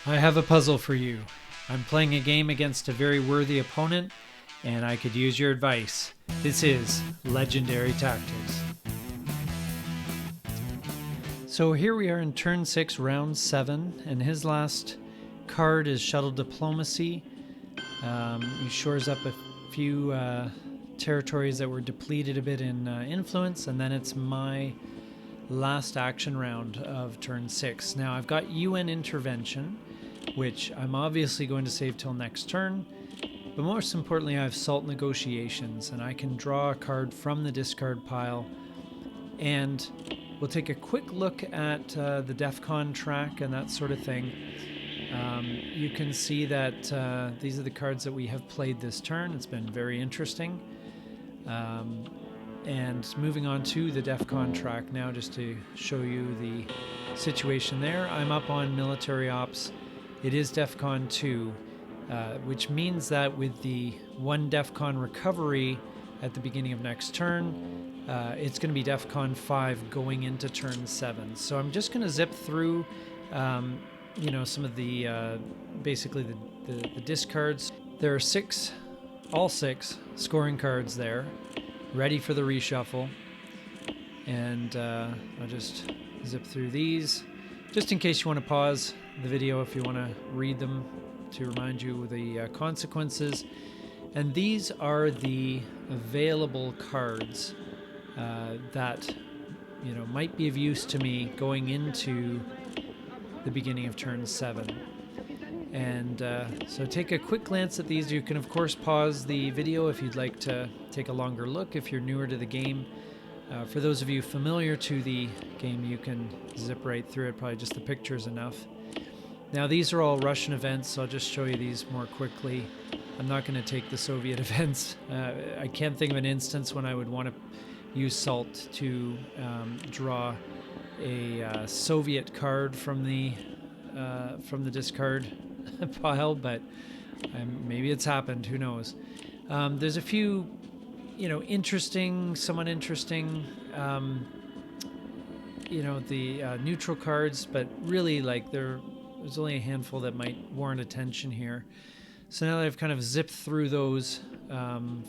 I have a puzzle for you. I'm playing a game against a very worthy opponent, and I could use your advice. This is Legendary Tactics. So here we are in turn 6, round 7, and his last card is Shuttle Diplomacy. He shores up a few territories that were depleted a bit in influence, and then it's my last action round of turn 6. Now I've got UN Intervention, which I'm obviously going to save till next turn, but most importantly I have Salt Negotiations, and I can draw a card from the discard pile, and we'll take a quick look at the DEFCON track and that sort of thing. You can see that these are the cards that we have played this turn. It's been very interesting. And moving on to the DEFCON track now, just to show you the situation there. I'm up on military ops. It is DEFCON 2, which means that with the one DEFCON recovery at the beginning of next turn, it's going to be DEFCON 5 going into turn 7. So I'm just going to zip through, some of the, basically the discards. There are all six scoring cards there, ready for the reshuffle. And I'll just zip through these, just in case you want to pause the video if you want to read them to remind you the consequences. And these are the available cards that might be of use to me going into the beginning of turn 7. And so take a quick glance at these. You can of course pause the video if you'd like to take a longer look if you're newer to the game. For those of you familiar to the game, you can zip right through it, probably just the pictures enough. Now these are all Russian events, so I'll just show you these more quickly. I'm not going to take the Soviet events. I can't think of an instance when I would want to use Salt to draw a Soviet card from the discard pile, but maybe it's happened, who knows. There's a few somewhat interesting the neutral cards, but really there's only a handful that might warrant attention here. So now that I've kind of zipped through those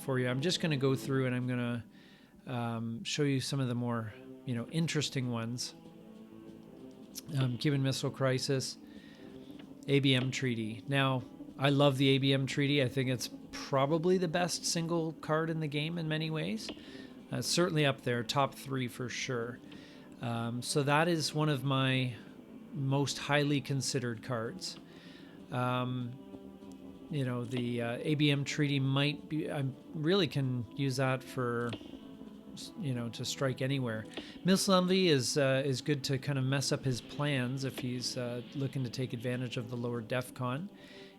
for you, I'm just going to go through and I'm going to show you some of the more interesting ones. Cuban Missile Crisis, ABM Treaty. Now, I love the ABM Treaty. I think it's probably the best single card in the game in many ways. Certainly up there, top 3 for sure. So that is one of my most highly considered cards. The ABM Treaty might be, I really can use that for to strike anywhere. Missile Envy is good to kind of mess up his plans if he's looking to take advantage of the lower DEFCON.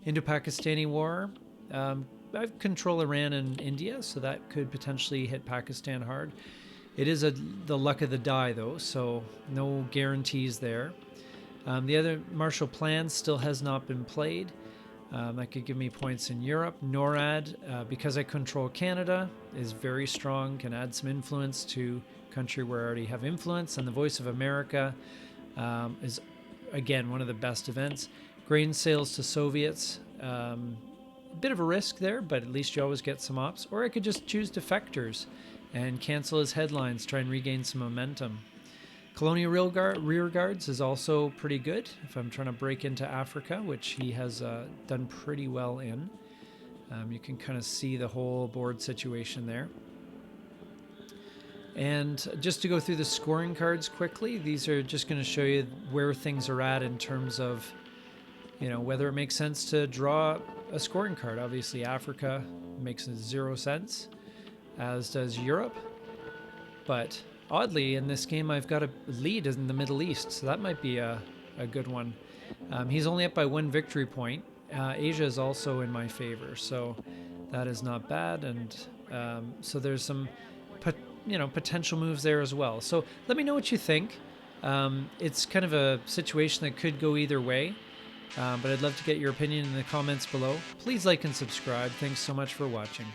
Indo-Pakistani War, I control Iran and India, so that could potentially hit Pakistan hard. It is the luck of the die though, so no guarantees there. The other Marshall Plan still has not been played. That could give me points in Europe. NORAD, because I control Canada, is very strong, can add some influence to a country where I already have influence. And the Voice of America is, again, one of the best events. Grain sales to Soviets, a bit of a risk there, but at least you always get some ops. Or I could just choose defectors and cancel his headlines, try and regain some momentum. Colonial Rearguards is also pretty good if I'm trying to break into Africa, which he has done pretty well in. You can kind of see the whole board situation there. And just to go through the scoring cards quickly, these are just going to show you where things are at in terms of, whether it makes sense to draw a scoring card. Obviously, Africa makes 0 sense, as does Europe. But oddly, in this game, I've got a lead in the Middle East, so that might be a good one. He's only up by 1 victory point. Asia is also in my favor, so that is not bad. And so there's some, potential moves there as well. So let me know what you think. It's kind of a situation that could go either way, but I'd love to get your opinion in the comments below. Please like and subscribe. Thanks so much for watching.